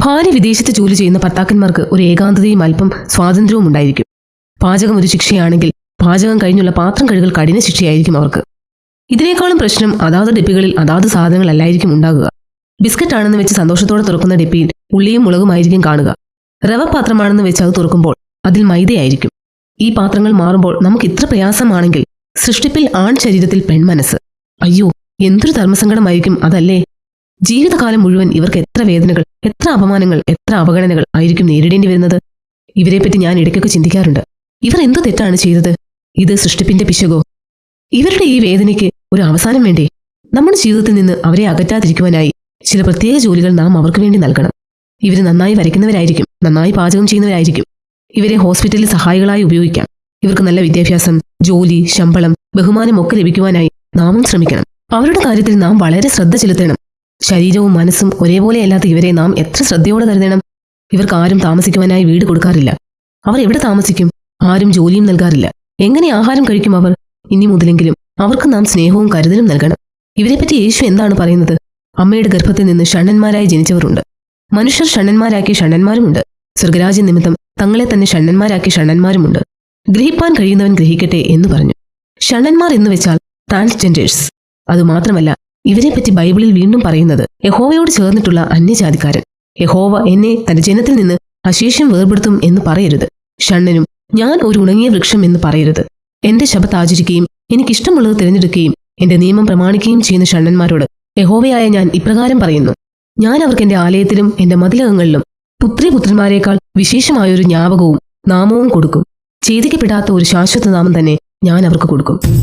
ഭാര്യ വിദേശത്ത് ജോലി ചെയ്യുന്ന ഭർത്താക്കന്മാർക്ക് ഒരു ഏകാന്തതയും അല്പം സ്വാതന്ത്ര്യവും ഉണ്ടായിരിക്കും. പാചകം ഒരു ശിക്ഷയാണെങ്കിൽ പാചകം കഴിഞ്ഞുള്ള പാത്രം കഴുകൽ കഠിന ശിക്ഷയായിരിക്കും അവർക്ക്. ഇതിനേക്കാളും പ്രശ്നം അതാത് ഡെപ്പികളിൽ അതാത് സാധനങ്ങളല്ലായിരിക്കും ഉണ്ടാകുക. ബിസ്ക്കറ്റ് ആണെന്ന് വെച്ച് സന്തോഷത്തോടെ തുറക്കുന്ന ഡെപ്പിയിൽ ഉള്ളിയും മുളകുമായിരിക്കും കാണുക. റവ പാത്രമാണെന്ന് വെച്ച് അത് തുറക്കുമ്പോൾ അതിൽ മൈദയായിരിക്കും. ഈ പാത്രങ്ങൾ മാറുമ്പോൾ നമുക്ക് ഇത്ര പ്രയാസമാണെങ്കിൽ സൃഷ്ടിപ്പിൽ ആൺ ശരീരത്തിൽ പെൺമനസ്സ്. അയ്യോ, എന്തൊരു ധർമ്മസങ്കടമായിരിക്കും അതല്ലേ! ജീവിതകാലം മുഴുവൻ ഇവർക്ക് എത്ര വേദനകൾ, എത്ര അപമാനങ്ങൾ, എത്ര അവഗണനകൾ ആയിരിക്കും നേരിടേണ്ടി വരുന്നത്. ഇവരെപ്പറ്റി ഞാൻ ഇടയ്ക്കൊക്കെ ചിന്തിക്കാറുണ്ട്. ഇവർ എന്തു തെറ്റാണ് ചെയ്തത്? ഇത് സൃഷ്ടിപ്പിന്റെ പിശകോ? ഇവരുടെ ഈ വേദനയ്ക്ക് ഒരു അവസാനം വേണ്ടേ? നമ്മുടെ ജീവിതത്തിൽ നിന്ന് അവരെ അകറ്റാതിരിക്കുവാനായി ചില പ്രത്യേക ജോലികൾ നാം അവർക്ക് വേണ്ടി നൽകണം. ഇവർ നന്നായി വരയ്ക്കുന്നവരായിരിക്കും, നന്നായി പാചകം ചെയ്യുന്നവരായിരിക്കും. ഇവരെ ഹോസ്പിറ്റലിൽ സഹായികളായി ഉപയോഗിക്കാം. ഇവർക്ക് നല്ല വിദ്യാഭ്യാസം, ജോലി, ശമ്പളം, ബഹുമാനം ഒക്കെ ലഭിക്കുവാനായി നാമും ശ്രമിക്കണം. അവരുടെ കാര്യത്തിൽ നാം വളരെ ശ്രദ്ധ ചെലുത്തണം. ശരീരവും മനസ്സും ഒരേപോലെയല്ലാത്ത ഇവരെ നാം എത്ര ശ്രദ്ധയോടെ കരുതണം. ഇവർക്ക് ആരും താമസിക്കുവാനായി വീട് കൊടുക്കാറില്ല. അവർ എവിടെ താമസിക്കും? ആരും ജോലിയും നൽകാറില്ല. എങ്ങനെ ആഹാരം കഴിക്കും അവർ? ഇനി മുതലെങ്കിലും അവർക്ക് നാം സ്നേഹവും കരുതലും നൽകണം. ഇവരെപ്പറ്റി യേശു എന്താണ് പറയുന്നത്? അമ്മയുടെ ഗർഭത്തിൽ നിന്ന് ഷണ്ണന്മാരായി ജനിച്ചവരുണ്ട്. മനുഷ്യർ ഷണ്ണന്മാരാക്കിയ ഷണ്ണന്മാരുമുണ്ട്. സ്വർഗരാജ്യ നിമിത്തം തങ്ങളെ തന്നെ ഷണ്ണന്മാരാക്കിയ ഷണ്ണന്മാരുമുണ്ട്. ഗ്രഹിപ്പാൻ കഴിയുന്നവൻ ഗ്രഹിക്കട്ടെ എന്ന് പറഞ്ഞു. ഷണ്ണന്മാർ എന്ന് വെച്ചാൽ ട്രാൻസ്ജെൻഡേഴ്സ്. അതുമാത്രമല്ല, ഇവരെപ്പറ്റി ബൈബിളിൽ വീണ്ടും പറയുന്നത് യഹോവയോട് ചേർന്നിട്ടുള്ള അന്യജാതിക്കാരൻ. യഹോവ എന്നെ തന്റെ ജനത്തിൽ നിന്ന് അശേഷം വേർപെടുത്തും എന്ന് പറയരുത്. ഷണ്ണനും ഞാൻ ഒരു ഉണങ്ങിയ വൃക്ഷം എന്ന് പറയരുത്. എന്റെ ശബ്ദം ആചരിക്കുകയും എനിക്കിഷ്ടമുള്ളത് തിരഞ്ഞെടുക്കുകയും എന്റെ നിയമം പ്രമാണിക്കുകയും ചെയ്യുന്ന ഷണ്ണന്മാരോട് യഹോവയായ ഞാൻ ഇപ്രകാരം പറയുന്നു: ഞാൻ അവർക്ക് എന്റെ ആലയത്തിലും എന്റെ മതിലകങ്ങളിലും പുത്രിപുത്രന്മാരെക്കാൾ വിശേഷമായൊരു ജ്ഞാപകവും നാമവും കൊടുക്കും. ഛേദിക്കപ്പെടാത്ത ഒരു ശാശ്വത നാമം തന്നെ ഞാൻ അവർക്ക് കൊടുക്കും.